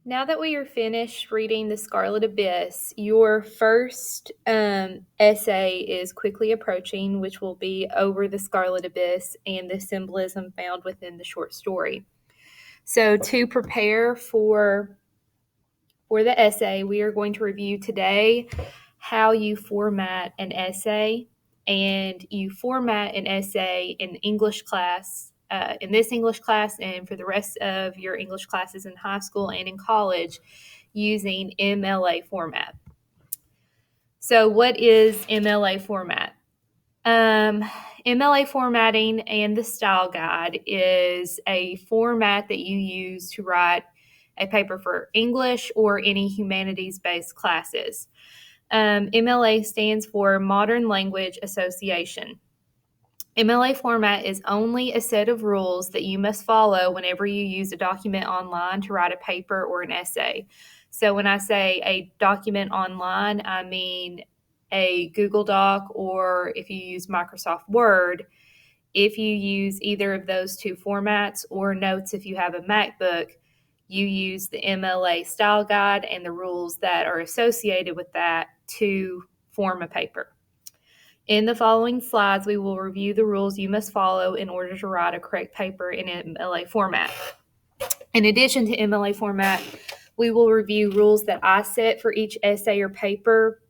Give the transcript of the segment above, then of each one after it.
Now that we are finished reading The Scarlet Abyss, your first essay is quickly approaching, which will be over the Scarlet Abyss and the symbolism found within the short story. So, to prepare for the essay, we are going to review today how you format an essay. And you format an essay in English class, in this English class, and for the rest of your English classes in high school and in college using MLA format. So, what is MLA format? MLA formatting and the style guide is a format that you use to write a paper for English or any humanities-based classes. MLA stands for Modern Language Association. MLA format is only a set of rules that you must follow whenever you use a document online to write a paper or an essay. So when I say a document online, I mean a Google Doc, or if you use Microsoft Word. If you use either of those two formats, or Notes if you have a MacBook, you use the MLA style guide and the rules that are associated with that to form a paper. In the following slides, we will review the rules you must follow in order to write a correct paper in MLA format. In addition to MLA format, we will review rules that I set for each essay or paper,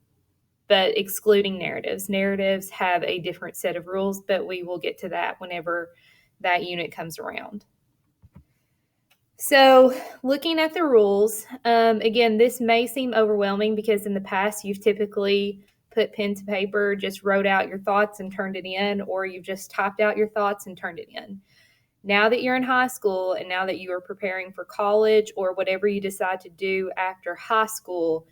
but excluding narratives. Narratives have a different set of rules, but we will get to that whenever that unit comes around. So, looking at the rules, again, this may seem overwhelming because in the past you've typically put pen to paper, just wrote out your thoughts and turned it in, or you've just typed out your thoughts and turned it in. Now that you're in high school and now that you are preparing for college or whatever you decide to do after high school,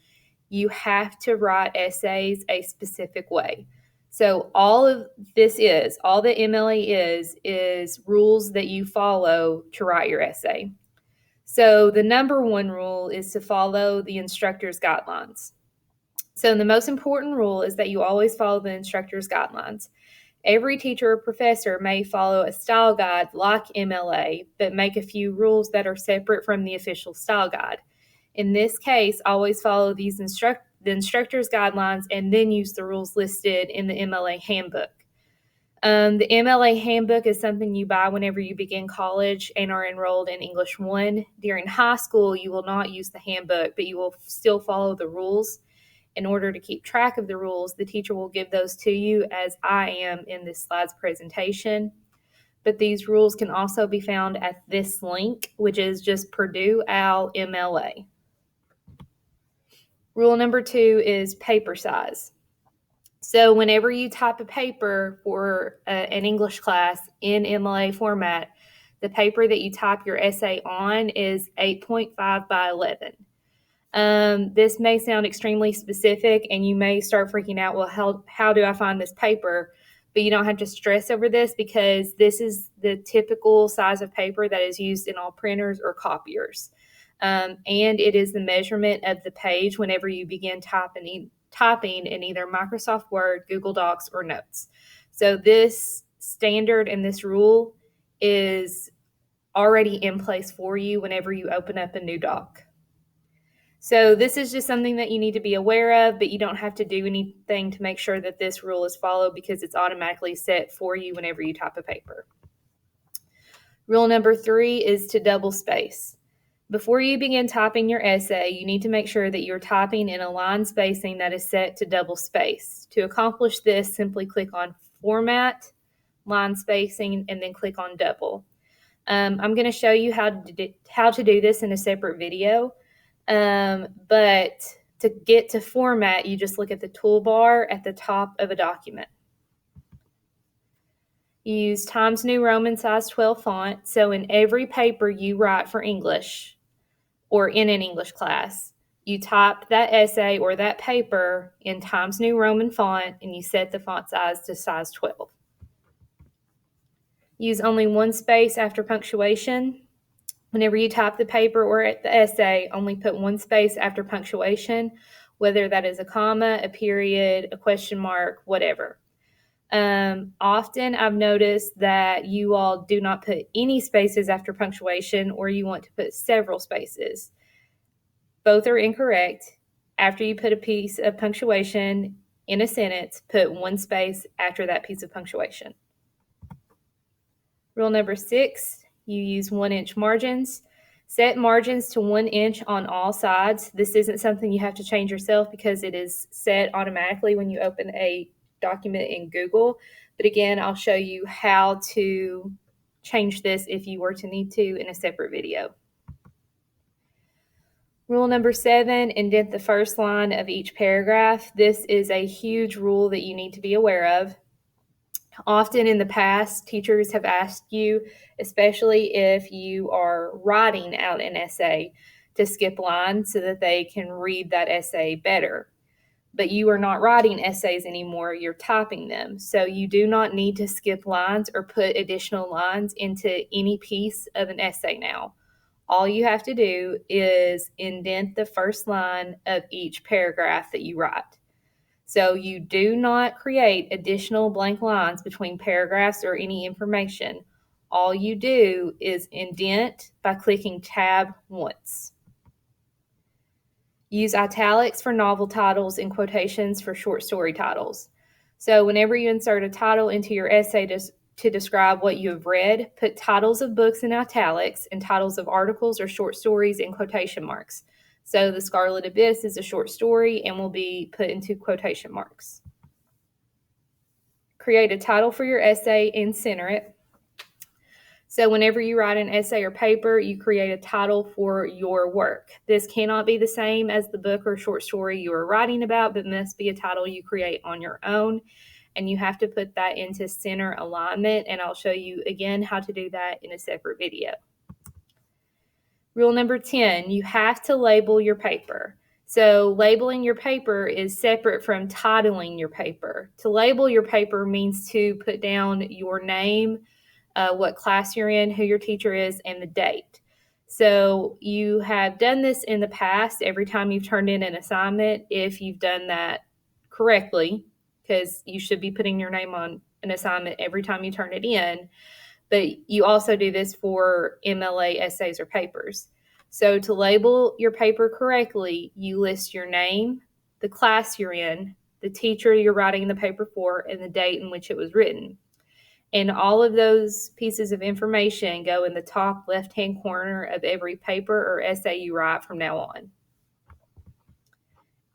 you have to write essays a specific way. So all the MLA is rules that you follow to write your essay. So the number one rule is to follow the instructor's guidelines. So the most important rule is that you always follow the instructor's guidelines. Every teacher or professor may follow a style guide like MLA, but make a few rules that are separate from the official style guide. In this case, always follow the instructor's guidelines and then use the rules listed in the MLA handbook. The MLA handbook is something you buy whenever you begin college and are enrolled in English 1. During high school, you will not use the handbook, but you will still follow the rules. In order to keep track of the rules, the teacher will give those to you, as I am in this slide's presentation. But these rules can also be found at this link, which is just Purdue OWL MLA. Rule number 2 is paper size. So whenever you type a paper for an English class in MLA format, the paper that you type your essay on is 8.5 by 11. This may sound extremely specific and you may start freaking out, well, how do I find this paper? But you don't have to stress over this because this is the typical size of paper that is used in all printers or copiers. And it is the measurement of the page whenever you begin typing in either Microsoft Word, Google Docs, or Notes. So this standard and this rule is already in place for you whenever you open up a new doc. So this is just something that you need to be aware of, but you don't have to do anything to make sure that this rule is followed because it's automatically set for you whenever you type a paper. Rule number 3 is to double space. Before you begin typing your essay, you need to make sure that you're typing in a line spacing that is set to double space. To accomplish this, simply click on Format, Line Spacing, and then click on Double. I'm going to show you how to do this in a separate video. But to get to format, you just look at the toolbar at the top of a document. You use Times New Roman size 12 font. So in every paper you write for English or in an English class, you type that essay or that paper in Times New Roman font and you set the font size to size 12. Use only one space after punctuation. Whenever you type the paper or the essay, only put one space after punctuation, whether that is a comma, a period, a question mark, whatever. Often I've noticed that you all do not put any spaces after punctuation, or you want to put several spaces. both are incorrect. After you put a piece of punctuation in a sentence, put one space after that piece of punctuation. Rule number 6, you use 1-inch margins. Set margins to 1 inch on all sides. This isn't something you have to change yourself because it is set automatically when you open a document in Google. But again, I'll show you how to change this if you were to need to in a separate video. Rule number 7, indent the first line of each paragraph. This is a huge rule that you need to be aware of. Often in the past, teachers have asked you, especially if you are writing out an essay, to skip lines so that they can read that essay better. But you are not writing essays anymore, you're typing them. So you do not need to skip lines or put additional lines into any piece of an essay now. All you have to do is indent the first line of each paragraph that you write. So you do not create additional blank lines between paragraphs or any information. All you do is indent by clicking Tab once. Use italics for novel titles and quotations for short story titles. So whenever you insert a title into your essay to describe what you have read, put titles of books in italics and titles of articles or short stories in quotation marks. So The Scarlet Abyss is a short story and will be put into quotation marks. Create a title for your essay and center it. So whenever you write an essay or paper, you create a title for your work. This cannot be the same as the book or short story you are writing about, but must be a title you create on your own. And you have to put that into center alignment, and I'll show you again how to do that in a separate video. Rule number 10, you have to label your paper. So labeling your paper is separate from titling your paper. To label your paper means to put down your name, what class you're in, who your teacher is, and the date. So you have done this in the past every time you've turned in an assignment, if you've done that correctly, because you should be putting your name on an assignment every time you turn it in. But you also do this for MLA essays or papers. So to label your paper correctly, you list your name, the class you're in, the teacher you're writing the paper for, and the date in which it was written. And all of those pieces of information go in the top left-hand corner of every paper or essay you write from now on.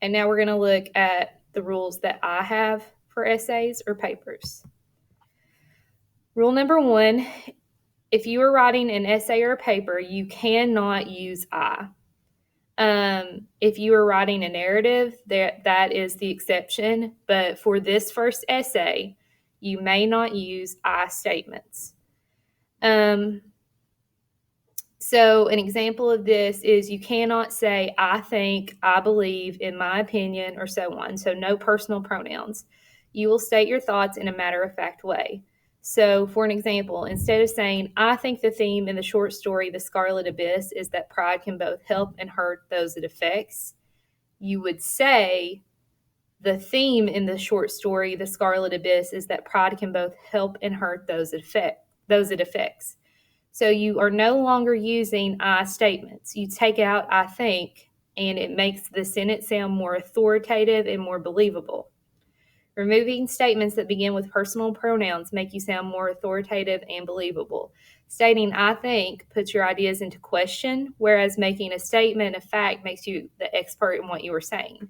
And now we're going to look at the rules that I have for essays or papers. Rule number 1, if you are writing an essay or a paper, you cannot use I. If you are writing a narrative, that is the exception. But for this first essay, you may not use I statements. So an example of this is you cannot say, I think, I believe, in my opinion, or so on. So no personal pronouns. You will state your thoughts in a matter-of-fact way. So for an example, instead of saying, I think the theme in the short story, The Scarlet Abyss, is that pride can both help and hurt those it affects, you would say, the theme in the short story, The Scarlet Abyss, is that pride can both help and hurt those it affects. So you are no longer using I statements. You take out I think, and it makes the sentence sound more authoritative and more believable. Removing statements that begin with personal pronouns make you sound more authoritative and believable. Stating I think puts your ideas into question, whereas making a statement of fact makes you the expert in what you are saying.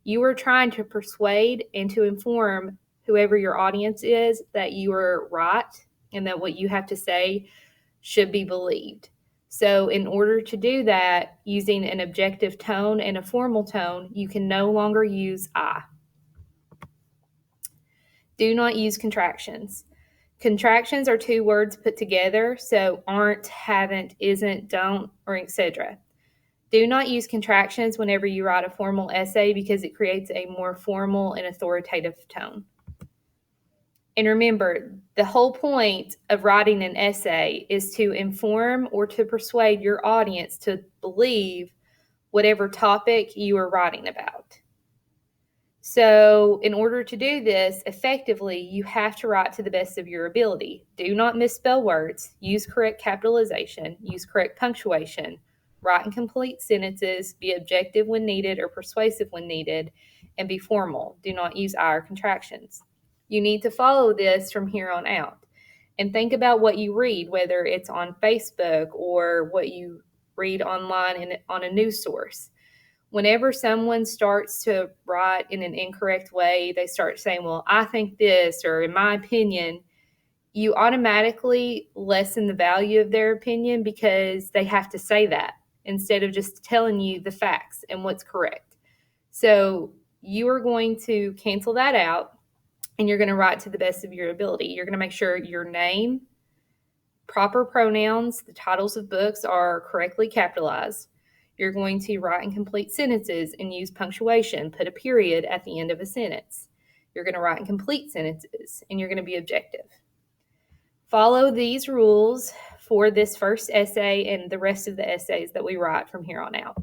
You are trying to persuade and to inform whoever your audience is that you are right and that what you have to say should be believed. So in order to do that, using an objective tone and a formal tone, you can no longer use I. Do not use contractions. Contractions are two words put together, so aren't, haven't, isn't, don't, or etc. Do not use contractions whenever you write a formal essay because it creates a more formal and authoritative tone. And remember, the whole point of writing an essay is to inform or to persuade your audience to believe whatever topic you are writing about. So in order to do this effectively, you have to write to the best of your ability. Do not misspell words. Use correct capitalization. Use correct punctuation. Write and complete sentences, be objective when needed or persuasive when needed, and be formal. Do not use I or contractions. You need to follow this from here on out. And think about what you read, whether it's on Facebook or what you read online on a news source. Whenever someone starts to write in an incorrect way, they start saying, well, I think this, or in my opinion, you automatically lessen the value of their opinion because they have to say that instead of just telling you the facts and what's correct. So you are going to cancel that out and you're going to write to the best of your ability. You're going to make sure your name, proper pronouns, the titles of books are correctly capitalized. You're going to write and complete sentences and use punctuation, put a period at the end of a sentence. You're going to write and complete sentences and you're going to be objective. Follow these rules for this first essay and the rest of the essays that we write from here on out.